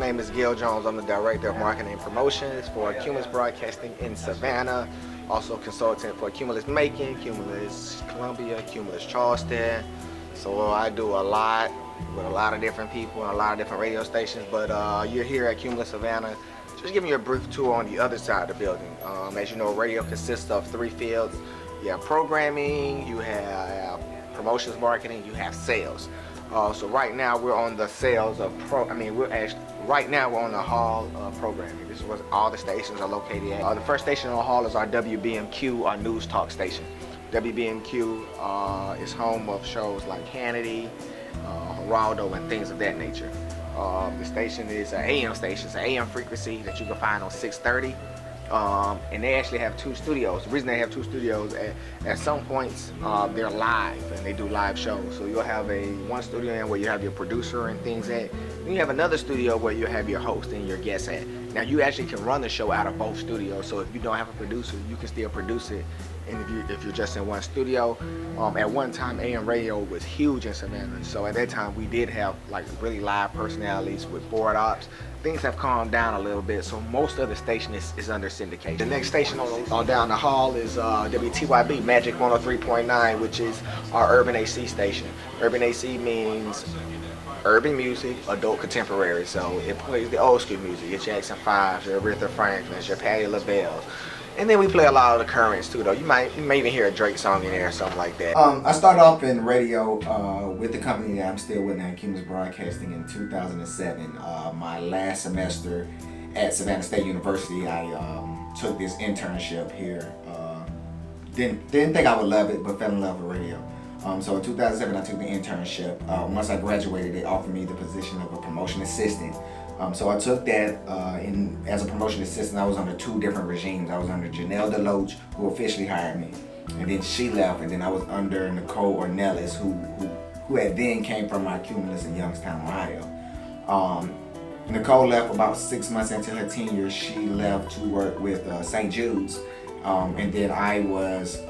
name is Gil Jones. I'm the Director of Marketing and Promotions for Cumulus Broadcasting in Savannah. Also consultant for Cumulus Macon, Cumulus Columbia, Cumulus Charleston. So I do a lot with a lot of different people and a lot of different radio stations. But you're here at Cumulus Savannah. Just giving you a brief tour on the other side of the building. As you know, radio consists of 3 fields. You have programming, you have promotions marketing, you have sales. So right now we're on the sales of right now we're on the hall of programming. This is where all the stations are located at. The first station on the hall is our WBMQ, our news talk station. WBMQ is home of shows like Hannity, Geraldo, and things of that nature. The station is an AM station. It's an AM frequency that you can find on 630. And they actually have 2 studios. The reason they have 2 studios, at some points they're live and they do live shows. So you'll have one studio in where you have your producer and things at. Then you have another studio where you have your host and your guests at. Now you actually can run the show out of both studios. So if you don't have a producer, you can still produce it. And if you're just in one studio, at one time AM radio was huge in Savannah. So at that time we did have like really live personalities with board ops. Things have calmed down a little bit, so most of the station is under syndication. The next station on down the hall is WTYB Magic 103.9, which is our urban AC station. Urban AC means urban music, adult contemporary. So it plays the old school music, your Jackson 5s, your Aretha Franklins, your Patti LaBelle's. And then we play a lot of the currents too, though. You may even hear a Drake song in there or something like that. I started off in radio with the company that I'm still with now, Cumulus Broadcasting, in 2007. My last semester at Savannah State University, I took this internship here. Didn't think I would love it, but fell in love with radio. So in 2007, I took the internship. Once I graduated, they offered me the position of a promotion assistant. So I took that as a promotion assistant. I was under 2 different regimes. I was under Janelle DeLoach, who officially hired me, and then she left, and then I was under Nicole Ornelas, who had then came from my Cumulus in Youngstown, Ohio. Nicole left about 6 months into her tenure. She left to work with St. Jude's, and then I was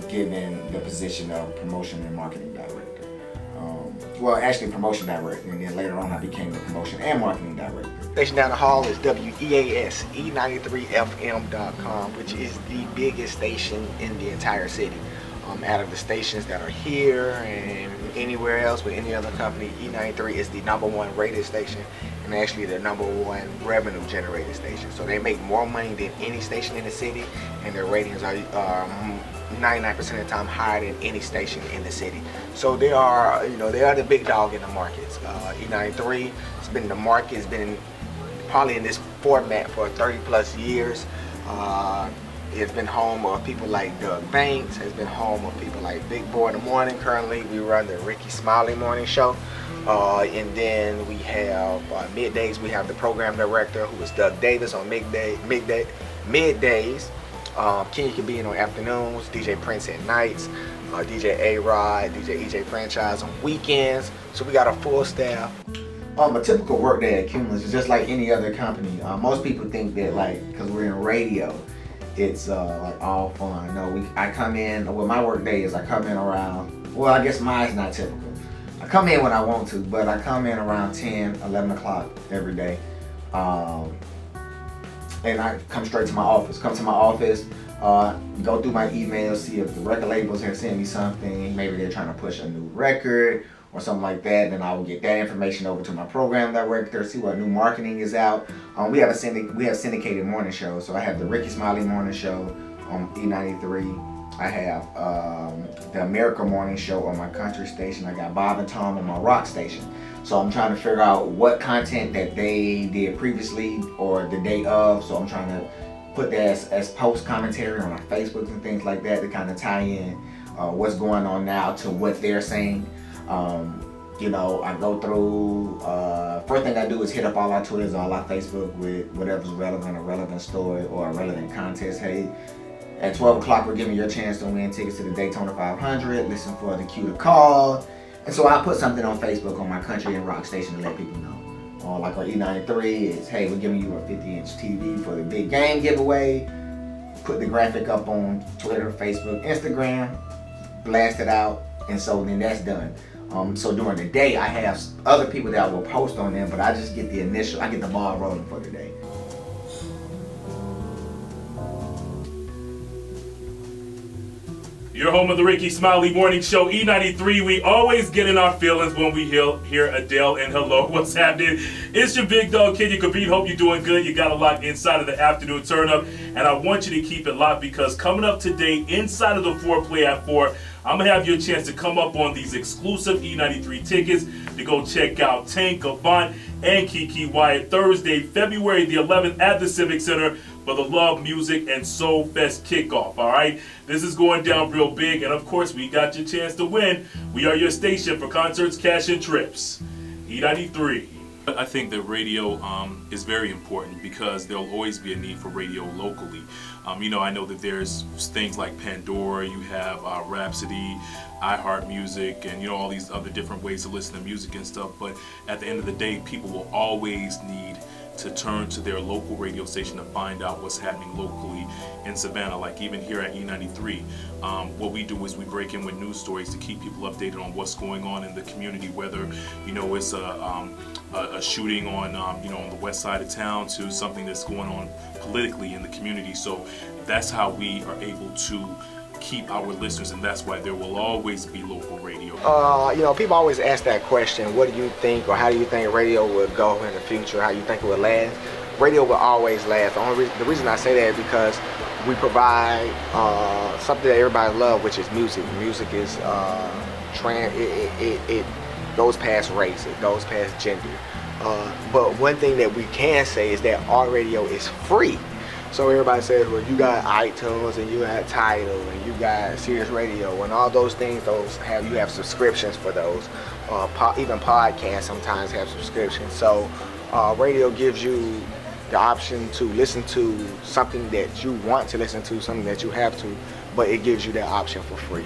given the position of promotion and marketing director. Well, actually promotion director, and then later on I became the promotion and marketing director. Station down the hall is WEAS, E93FM.com, which is the biggest station in the entire city. Out of the stations that are here and anywhere else with any other company, E93 is the #1 rated station and actually the #1 revenue generated station. So they make more money than any station in the city, and their ratings are 99% of the time higher than any station in the city. So they are the big dog in the markets. E93 has been the market, has been probably in this format for 30 plus years. It's been home of people like Doug Banks. It's been home of people like Big Boy in the Morning. Currently, we run the Ricky Smiley Morning Show. And then we have middays. We have the program director, who is Doug Davis, on middays. Kenya Cabine on afternoons. DJ Prince at nights. DJ A-Rod, DJ EJ Franchise on weekends. So we got a full staff. A typical work day at Cumulus is just like any other company. Most people think that, like, because we're in radio, it's like all fun. No, I come in, well, my work day is I come in around, well, I guess mine's not typical. I come in when I want to, but I come in around 10, 11 o'clock every day. And I come straight to my office. Come to my office, go through my emails, see if the record labels have sent me something. Maybe they're trying to push a new record or something like that. Then I will get that information over to my program director, see what new marketing is out. We have syndicated morning shows. So I have the Ricky Smiley Morning Show on E93. I have the America Morning Show on my country station. I got Bob and Tom on my rock station. So I'm trying to figure out what content that they did previously or the day of. So I'm trying to put that as post commentary on my Facebook and things like that to kind of tie in what's going on now to what they're saying. I go through, first thing I do is hit up all our Twitters, all our Facebook with whatever's relevant, a relevant story or a relevant contest. Hey, at 12 o'clock we're giving you a chance to win tickets to the Daytona 500. Listen for the cue to call. And so I put something on Facebook on my country and rock station to let people know. Like on E93, it's, hey, we're giving you a 50-inch TV for the big game giveaway. Put the graphic up on Twitter, Facebook, Instagram, blast it out, and so then that's done. So during the day, I have other people that will post on them, but I just get I get the ball rolling for the day. Your home of the Ricky Smiley Morning Show, E93. We always get in our feelings when we hear Adele and Hello, what's happening? It's your big dog, Kenya Khabib. Hope you're doing good. You got a lot inside of the afternoon turn up, and I want you to keep it locked because coming up today, inside of the Foreplay at 4, I'm going to have you a chance to come up on these exclusive E93 tickets to go check out Tank, Avant, and Kiki Wyatt Thursday, February the 11th at the Civic Center for the Love Music and Soul Fest kickoff, all right? This is going down real big, and of course, we got your chance to win. We are your station for concerts, cash, and trips. E93. I think that radio is very important because there'll always be a need for radio locally. I know that there's things like Pandora, you have Rhapsody, iHeart Music, and all these other different ways to listen to music and stuff, but at the end of the day, people will always need to turn to their local radio station to find out what's happening locally in Savannah. Like even here at E93, what we do is we break in with news stories to keep people updated on what's going on in the community, whether it's a shooting on on the west side of town to something that's going on politically in the community. So that's how we are able to keep our listeners, and that's why there will always be local radio. People always ask that question, what do you think, or how do you think radio will go in the future, how you think it will last? Radio will always last. The reason I say that is because we provide something that everybody loves, which is music. Music is it goes past race, it goes past gender. But one thing that we can say is that our radio is free. So everybody says, well, you got iTunes and you got Tidal and you got Sirius Radio and all those things. You have subscriptions for those. Even podcasts sometimes have subscriptions. So radio gives you the option to listen to something that you want to listen to, something that you have to, but it gives you that option for free.